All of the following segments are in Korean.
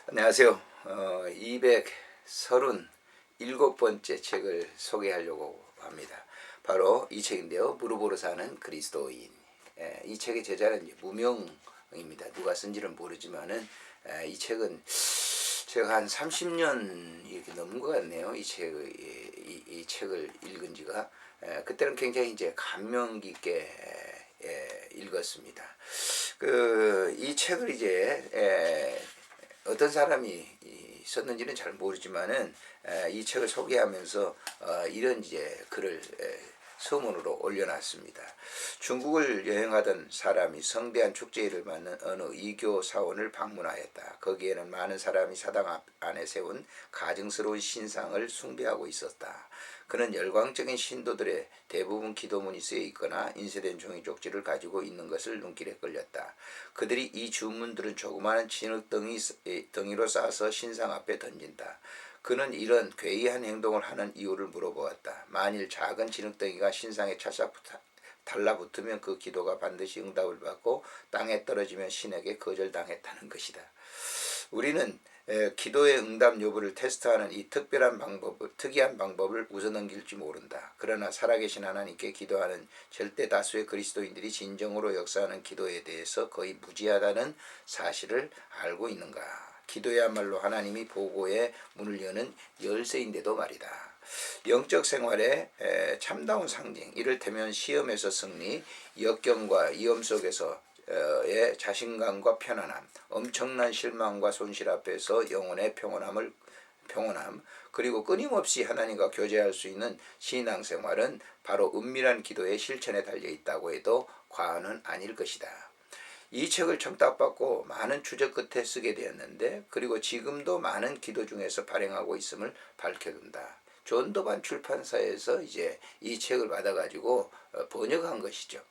안녕하세요. 237번째 책을 소개하려고 합니다. 바로 이 책인데요. 무릎으로 사는 그리스도인. 이 책의 제자는 무명입니다. 누가 쓴지는 모르지만은 이 책은 제가 한 30년 이렇게 넘은 것 같네요. 이 책을 읽은 지가. 그때는 굉장히 이제 감명 깊게 읽었습니다. 이 책을 이제 어떤 사람이 썼는지는 잘 모르지만은 이 책을 소개하면서 이런 이제 글을 서문으로 올려놨습니다. 중국을 여행하던 사람이 성대한 축제를 맞는 어느 이교 사원을 방문하였다. 거기에는 많은 사람이 사당 안에 세운 가증스러운 신상을 숭배하고 있었다. 그는 열광적인 신도들의 대부분 기도문이 쓰여 있거나 인쇄된 종이 쪽지를 가지고 있는 것을 눈길에 끌렸다. 그들이 이 주문들은 조그마한 진흙덩이로 싸서 신상 앞에 던진다. 그는 이런 괴이한 행동을 하는 이유를 물어보았다. 만일 작은 진흙덩이가 신상에 찰싹 달라붙으면 그 기도가 반드시 응답을 받고 땅에 떨어지면 신에게 거절당했다는 것이다. 우리는 기도의 응답 여부를 테스트하는 이 특이한 방법을 웃어넘길지 모른다. 그러나 살아계신 하나님께 기도하는 절대 다수의 그리스도인들이 진정으로 역사하는 기도에 대해서 거의 무지하다는 사실을 알고 있는가? 기도야말로 하나님이 보고의 문을 여는 열쇠인데도 말이다. 영적 생활의 참다운 상징, 이를테면 시험에서 승리, 역경과 위험 속에서의 자신감과 편안함, 엄청난 실망과 손실 앞에서 영혼의 평온함, 그리고 끊임없이 하나님과 교제할 수 있는 신앙생활은 바로 은밀한 기도의 실천에 달려있다고 해도 과언은 아닐 것이다. 이 책을 청탁받고 많은 추적 끝에 쓰게 되었는데, 그리고 지금도 많은 기도 중에서 발행하고 있음을 밝혀둔다. 존 도반 출판사에서 이제 이 책을 받아가지고 번역한 것이죠.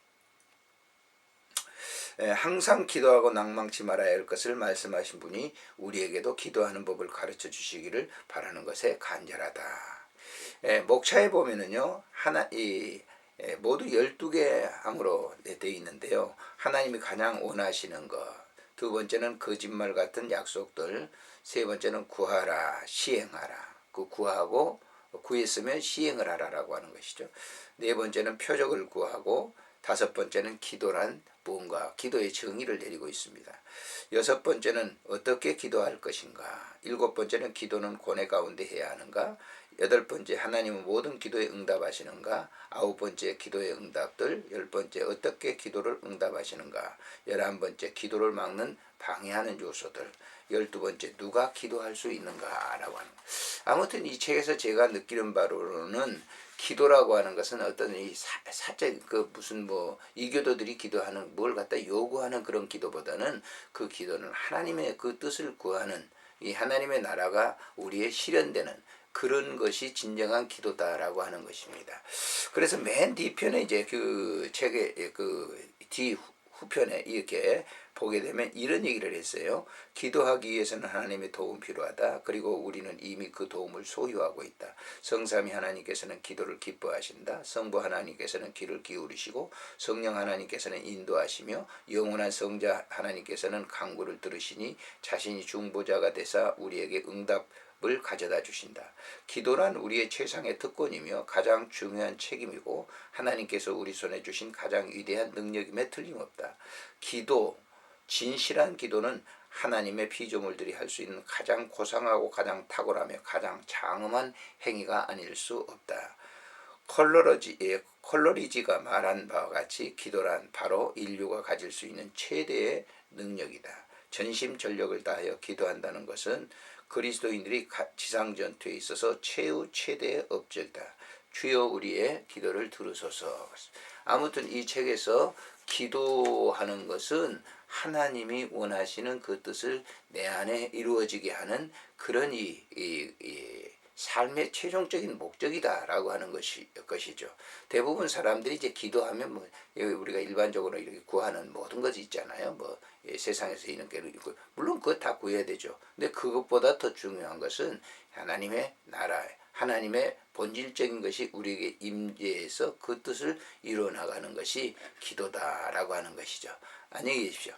항상 기도하고 낭망치 말아야 할 것을 말씀하신 분이 우리에게도 기도하는 법을 가르쳐 주시기를 바라는 것에 간절하다. 목차에 보면은요, 모두 12개 항으로 되어 있는데요. 하나님이 가장 원하시는 것, 두 번째는 거짓말 같은 약속들, 세 번째는 구하라, 시행하라. 그 구하고 구했으면 시행을 하라라고 하는 것이죠. 네 번째는 표적을 구하고, 다섯 번째는 기도란 무언가, 기도의 정의를 내리고 있습니다. 여섯 번째는 어떻게 기도할 것인가. 일곱 번째는 기도는 고뇌 가운데 해야 하는가. 여덟 번째, 하나님은 모든 기도에 응답하시는가. 아홉 번째, 기도의 응답들. 열 번째, 어떻게 기도를 응답하시는가. 11번째, 기도를 막는 방해하는 요소들. 12번째, 누가 기도할 수 있는가라고 하는 것. 아무튼 이 책에서 제가 느끼는 바로는 기도라고 하는 것은 어떤 이 사적 이교도들이 기도하는 뭘 갖다 요구하는 그런 기도보다는, 그 기도는 하나님의 그 뜻을 구하는, 이 하나님의 나라가 우리의 실현되는 그런 것이 진정한 기도다라고 하는 것입니다. 그래서 맨 뒤편에 이제 그 책의 뒤 후편에 이렇게 보게 되면 이런 얘기를 했어요. 기도하기 위해서는 하나님의 도움 필요하다. 그리고 우리는 이미 그 도움을 소유하고 있다. 성삼위 하나님께서는 기도를 기뻐하신다. 성부 하나님께서는 귀를 기울이시고, 성령 하나님께서는 인도하시며, 영원한 성자 하나님께서는 간구를 들으시니 자신이 중보자가 되사 우리에게 응답을 가져다 주신다. 기도란 우리의 최상의 특권이며 가장 중요한 책임이고, 하나님께서 우리 손에 주신 가장 위대한 능력임에 틀림없다. 진실한 기도는 하나님의 피조물들이 할 수 있는 가장 고상하고 가장 탁월하며 가장 장엄한 행위가 아닐 수 없다. 콜러리지가 말한 바와 같이 기도란 바로 인류가 가질 수 있는 최대의 능력이다. 전심전력을 다하여 기도한다는 것은 그리스도인들이 지상 전투에 있어서 최대의 업적이다. 주여 우리의 기도를 들으소서. 아무튼 이 책에서 기도하는 것은 하나님이 원하시는 그 뜻을 내 안에 이루어지게 하는 그런 삶의 최종적인 목적이다라고 하는 것이죠. 대부분 사람들이 이제 기도하면 우리가 일반적으로 이렇게 구하는 모든 것이 있잖아요. 세상에서 있는 게 있고, 물론 그거 다 구해야 되죠. 근데 그것보다 더 중요한 것은 하나님의 나라, 하나님의 본질적인 것이 우리에게 임재해서 그 뜻을 이루어 나가는 것이 기도다라고 하는 것이죠. 안녕히 계십시오.